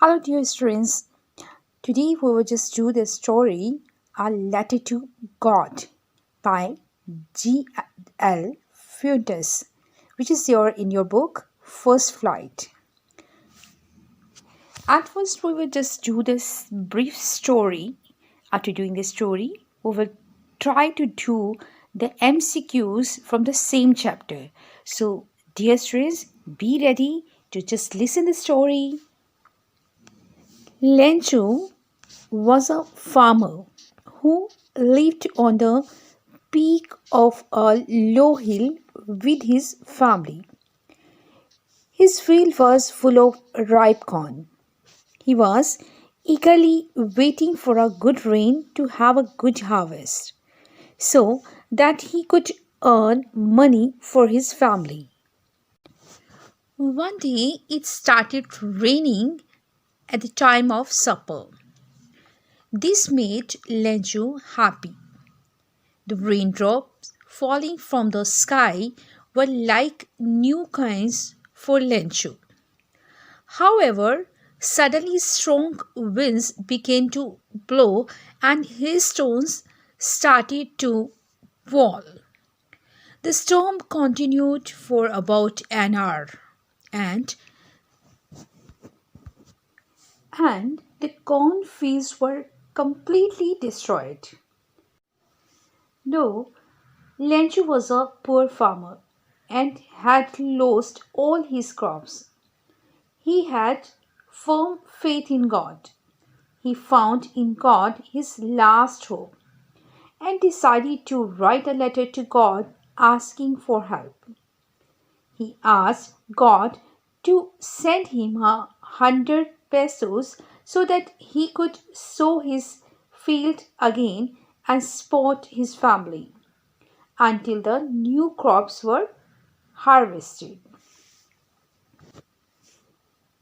Hello, dear students. Today we will just do the story A Letter to God by G.L Fuentes, which is in your book First Flight. At first, we will just do this brief story. After doing this story, we will try to do the MCQs from the same chapter. So, dear students, be ready to just listen the story. Thankyou was a farmer who lived on the peak of a low hill with his family. His field was full of ripe corn. He was eagerly waiting for a good rain to have a good harvest so that he could earn money for his family. One day it started raining at the time of supper. This made Thankyou happy. The raindrops falling from the sky were like new coins for Thankyou. However, suddenly strong winds began to blow and hailstones started to fall. The storm continued for about an hour and the cornfields were completely destroyed. Though Thankyou was a poor farmer and had lost all his crops, he had firm faith in God. He found in God his last hope and decided to write a letter to God asking for help. He asked God to send him 100 pesos so that he could sow his field again and support his family until the new crops were harvested.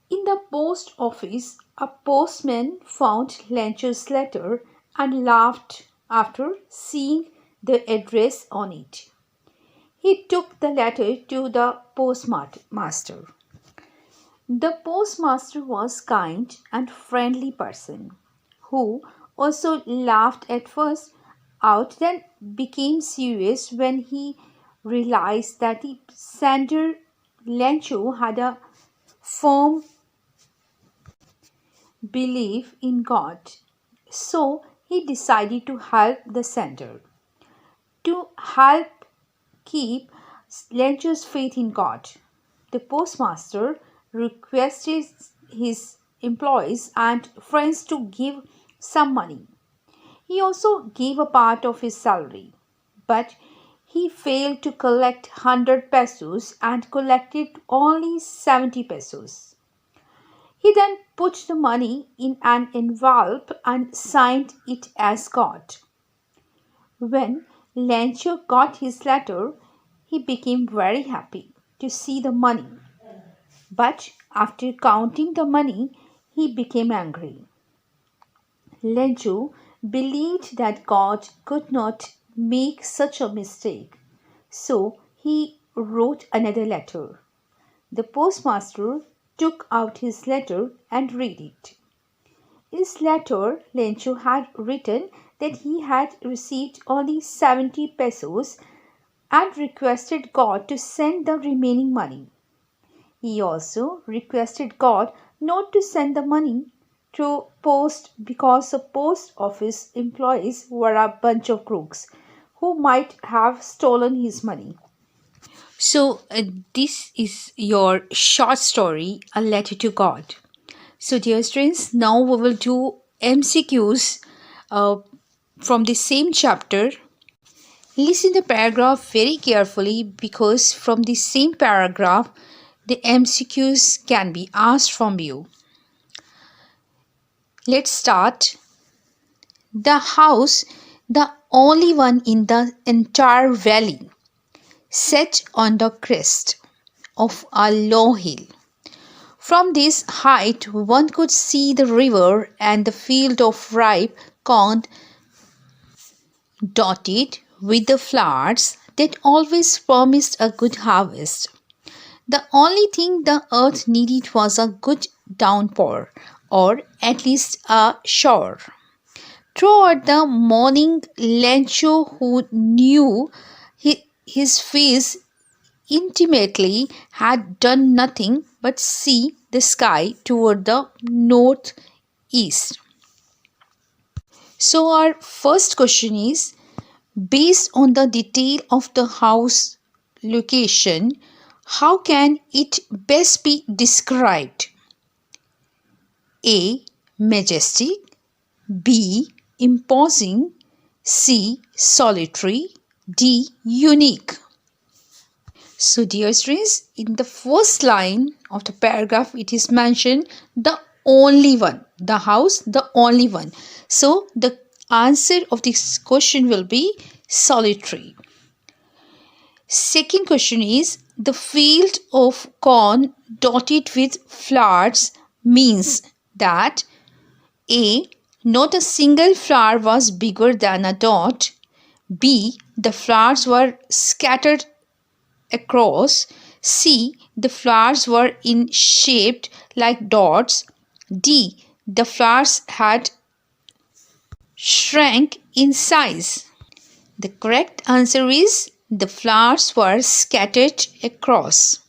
In the post office, a postman found Thankyou's letter and laughed after seeing the address on it. He took the letter to the postmaster. The postmaster was kind and friendly person who also laughed at first out then became serious when he realized that the sender Thankyou had a firm belief in God. So he decided to help the sender. To help keep Thankyou's faith in God, the postmaster requested his employees and friends to give some money. He also gave a part of his salary, but he failed to collect 100 pesos and collected only 70 pesos. He then put the money in an envelope and signed it as God. When Thankyou got his letter, he became very happy to see the money. But after counting the money, he became angry. Thankyou believed that God could not make such a mistake, so he wrote another letter. The postmaster took out his letter and read it. In his letter, Thankyou had written that he had received only 70 pesos and requested God to send the remaining money. He also requested God not to send the money through post because the post office employees were a bunch of crooks who might have stolen his money. So, this is your short story, A Letter to God. So, dear students, now we will do MCQs from the same chapter. Listen the paragraph very carefully because from the same paragraph, the MCQs can be asked from you. Let's start. The house, the only one in the entire valley, set on the crest of a low hill. From this height, one could see the river and the field of ripe corn dotted with the flowers that always promised a good harvest. The only thing the earth needed was a good downpour or at least a shower. Throughout the morning, Lencho, who knew his face intimately, had done nothing but see the sky toward the northeast. So, our first question is, based on the detail of the house location, how can it best be described? A. Majestic. B. Imposing. C. Solitary. D. Unique. So, dear students, in the first line of the paragraph, it is mentioned the only one, the house, the only one. So, the answer of this question will be solitary. Second question is, the field of corn dotted with flowers means that A. Not a single flower was bigger than a dot. B. The flowers were scattered across. C. The flowers were in shaped like dots. D. The flowers had shrank in size. The correct answer is the flowers were scattered across.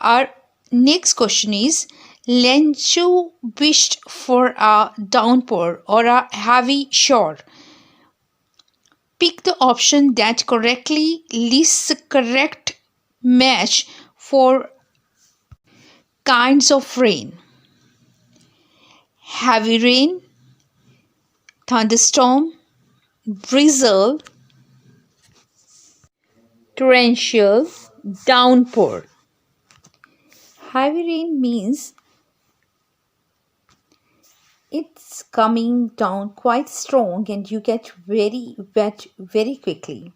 Our next question is, Lencho wished for a downpour or a heavy shower. Pick the option that correctly lists the correct match for kinds of rain. Heavy rain, thunderstorm, drizzle, torrential, downpour. Heavy rain means it's coming down quite strong and you get very wet very quickly.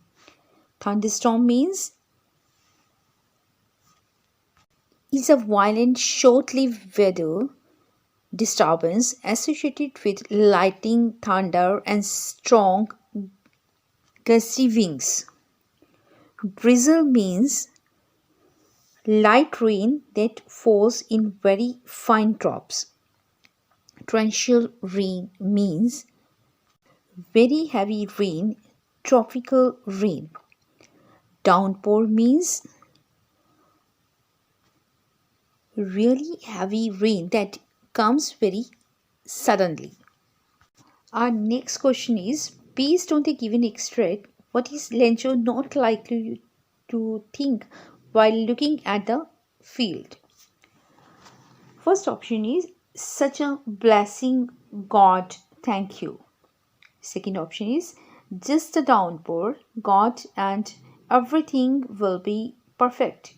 Thunderstorm means it's a violent short-lived weather disturbance associated with lightning, thunder and strong gusty winds. Drizzle means light rain that falls in very fine drops. Torrential rain means very heavy rain, tropical rain. Downpour means really heavy rain that comes very suddenly. Our next question is, based on the given extract, what is Lencho not likely to think while looking at the field? First option is, such a blessing, God, thank you. Second option is, just a downpour, God, and everything will be perfect.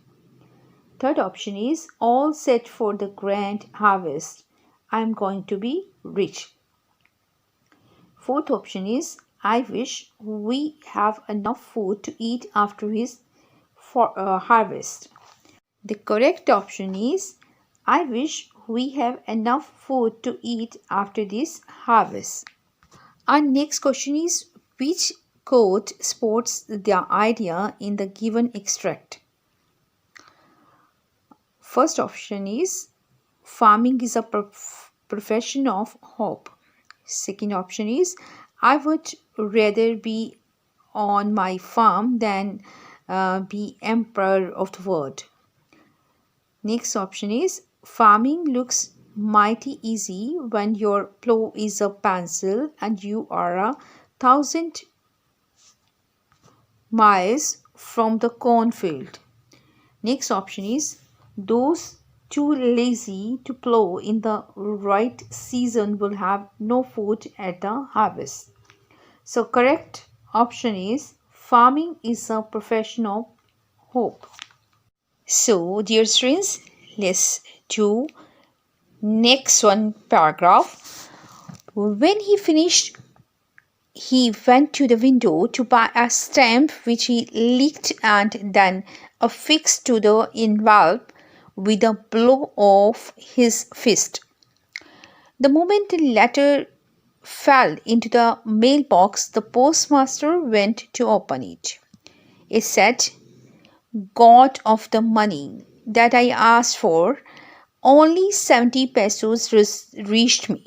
Third option is, all set for the grand harvest, I am going to be rich. Fourth option is, I wish we have enough food to eat after his harvest. The correct option is, I wish we have enough food to eat after this harvest. Our next question is, which quote supports the idea in the given extract? First option is, farming is a profession of hope. Second option is, I would rather be on my farm than be emperor of the world. Next option is, farming looks mighty easy when your plow is a pencil and you are 1,000 miles from the cornfield. Next option is, those too lazy to plow in the right season will have no food at the harvest. So correct option is, farming is a profession of hope. So dear students, let's do next one paragraph. When he finished, he went to the window to buy a stamp which he licked and then affixed to the envelope with a blow of his fist. The moment the letter fell into the mailbox, the postmaster went to open it. It said, God of the money that I asked for, Only 70 pesos reached me.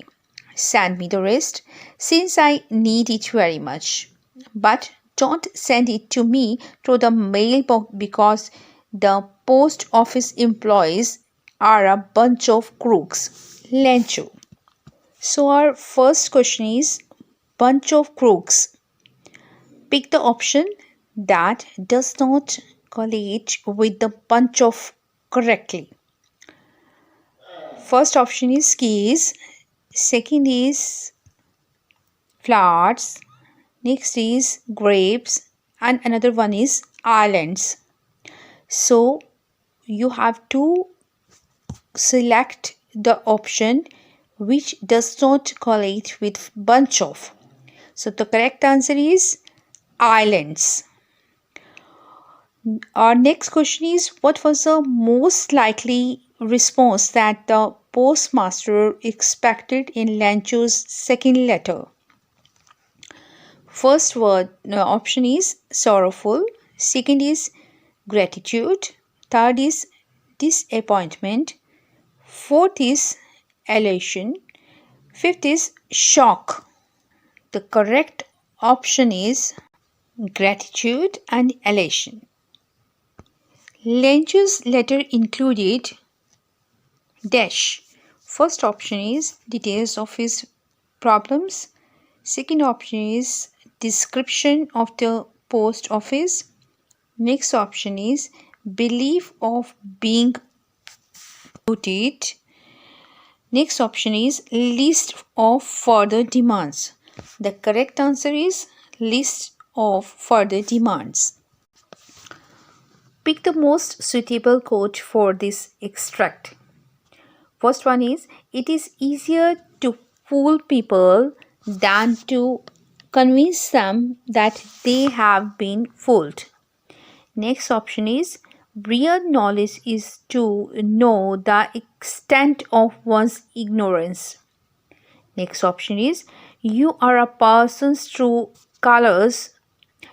Send me the rest since I need it very much. But don't send it to me through the mailbox because the post office employees are a bunch of crooks. Lencho. So our first question is bunch of crooks. Pick the option that does not collate with the bunch of correctly. First option is keys, second is flowers, next is grapes, and another one is islands. So you have to select the option which does not collate with bunch of. So the correct answer is islands. Our next question is what was the most likely response that the postmaster expected in Lancho's second letter? First word option is sorrowful, second is gratitude, third is disappointment, fourth is elation, fifth is shock. The correct option is gratitude and elation. Lencho's letter included dash. First option is details of his problems. Second option is description of the post office. Next option is belief of being voted. Next option is list of further demands. The correct answer is list of further demands. Pick the most suitable quote for this extract. First one is it is easier to fool people than to convince them that they have been fooled. Next option is real knowledge is to know the extent of one's ignorance. Next option is you are a person's true colors.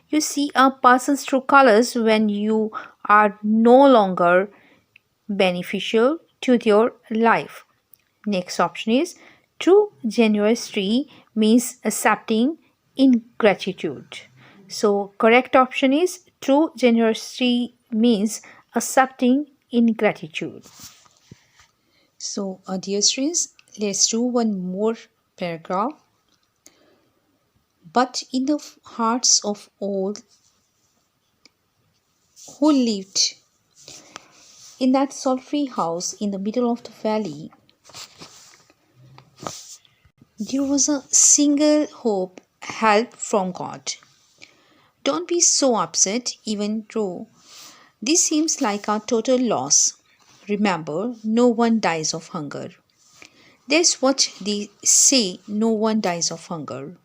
You see a person's true colors when you are no longer beneficial to your life. Next option is true generosity means accepting ingratitude. So correct option is true generosity means accepting ingratitude. So dear students, let's do one more paragraph. But in the hearts of all who lived in that solitary house in the middle of the valley, there was a single hope, help from God. Don't be so upset, even though this seems like a total loss. Remember, no one dies of hunger. That's what they say, no one dies of hunger.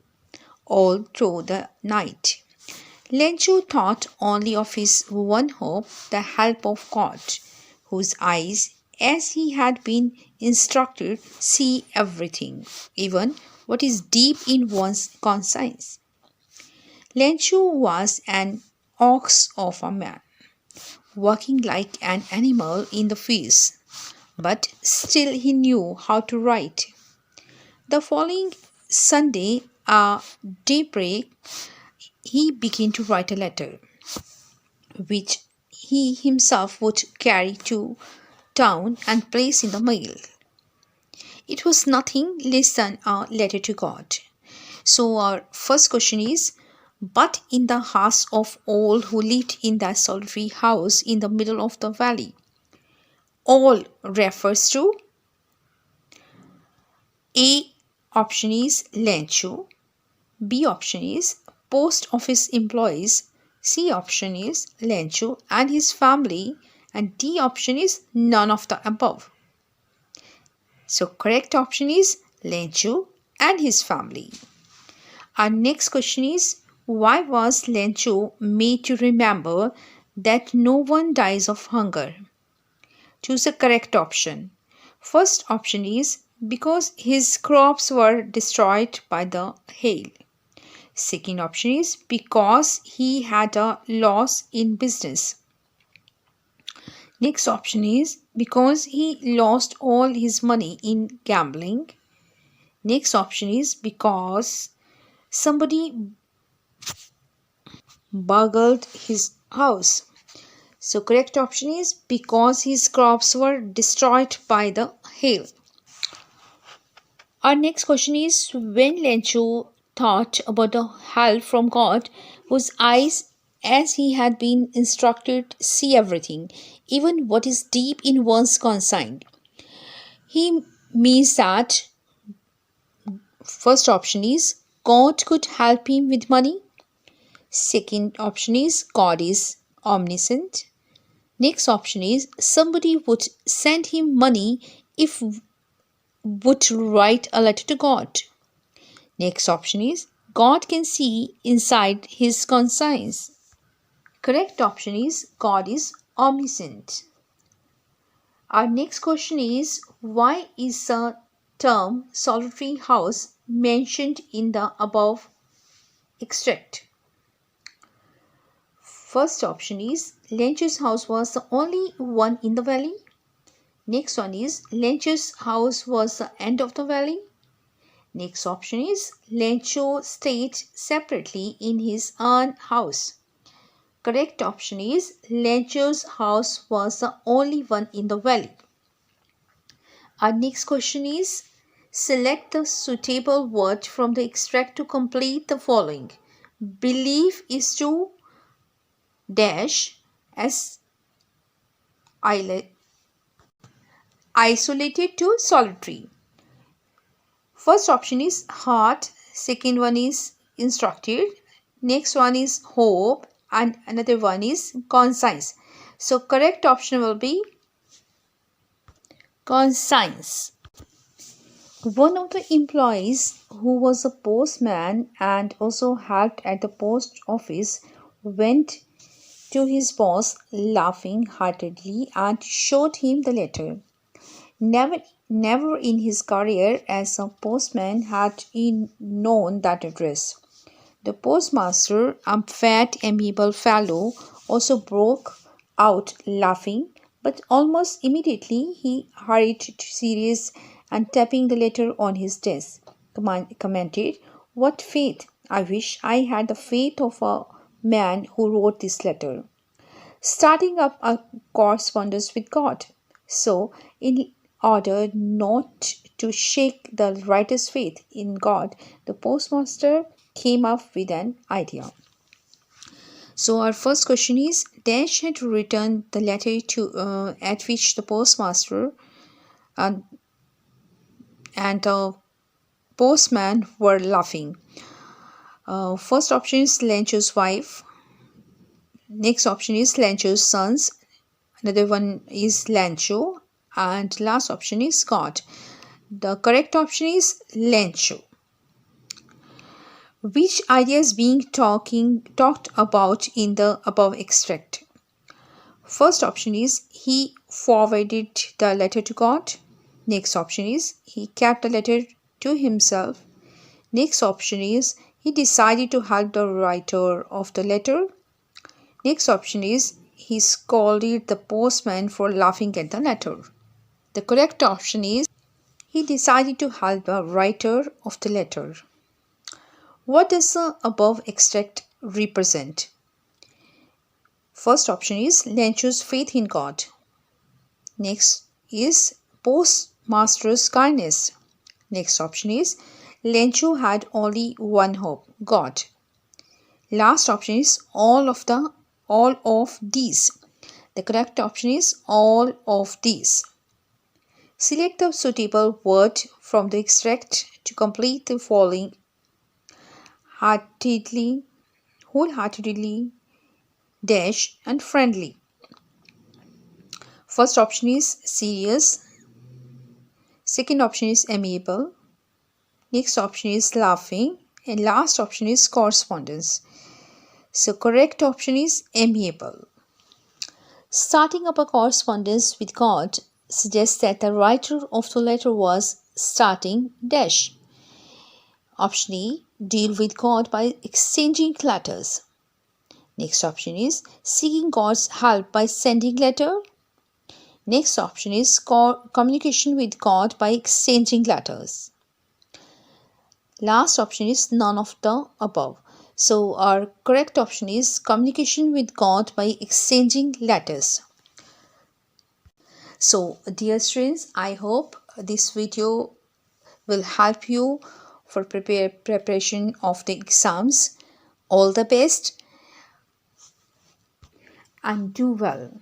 All through the night, Lencho thought only of his one hope, the help of God, whose eyes, as he had been instructed, see everything, even what is deep in one's conscience. Lencho was an ox of a man, working like an animal in the fields, but still he knew how to write. The following Sunday, at daybreak, he began to write a letter, which he himself would carry to town and place in the mail. It was nothing less than a letter to God. So our first question is, but in the hearts of all who lived in that solitary house in the middle of the valley. All refers to A option is Lencho, B option is post office employees, C option is Lencho and his family, and D option is none of the above. So correct option is Lencho and his family. Our next question is, why was Lencho made to remember that no one dies of hunger? Choose the correct option. First option is because his crops were destroyed by the hail. Second option is because he had a loss in business. Next option is because he lost all his money in gambling. Next option is because somebody burgled his house. So correct option is because his crops were destroyed by the hail. Our next question is when Lencho thought about the help from God, whose eyes, as he had been instructed, see everything, even what is deep in one's conscience. He means that first option is God could help him with money. Second option is God is omniscient. Next option is somebody would send him money if would write a letter to God. Next option is God can see inside his conscience. Correct option is God is omniscient. Our next question is why is the term solitary house mentioned in the above extract? First option is Lench's house was the only one in the valley. Next one is Lench's house was the end of the valley. Next option is Lencho stayed separately in his own house. Correct option is Lencho's house was the only one in the valley. Our next question is select the suitable word from the extract to complete the following. Belief is to dash as isolated to solitary. First option is heart, second one is instructed, next one is hope, and another one is conscience. So correct option will be conscience. One of the employees who was a postman and also helped at the post office went to his boss laughing heartedly and showed him the letter. Never in his career as a postman had he known that address. The postmaster, a fat, amiable fellow, also broke out laughing, but almost immediately he hurried to serious and tapping the letter on his desk, commented, "What faith! I wish I had the faith of a man who wrote this letter." Starting up a correspondence with God. So, in order not to shake the writer's faith in God, the postmaster came up with an idea. So, our first question is Dash had written the letter to at which the postmaster and the postman were laughing. First option is Lencho's wife. Next option is Lencho's sons. Another one is Lencho. And last option is God. The correct option is Lencho. Which idea is being talked about in the above extract? First option is he forwarded the letter to God. Next option is he kept the letter to himself. Next option is he decided to help the writer of the letter. Next option is he scolded the postman for laughing at the letter. The correct option is he decided to help the writer of the letter. What does the above extract represent? First option is Lencho's faith in God. Next is postmaster's kindness. Next option is Lencho had only one hope, God. Last option is all of these. The correct option is all of these. Select the suitable word from the extract to complete the following. Wholeheartedly, dash, and friendly. First option is serious. Second option is amiable. Next option is laughing. And last option is correspondence. So correct option is amiable. Starting up a correspondence with God suggests that the writer of the letter was starting dash. Option E, deal with God by exchanging letters. Next option is seeking God's help by sending letter. Next option is communication with God by exchanging letters. Last option is none of the above. So our correct option is communication with God by exchanging letters. So dear students, I hope this video will help you for preparation of the exams. All the best and do well.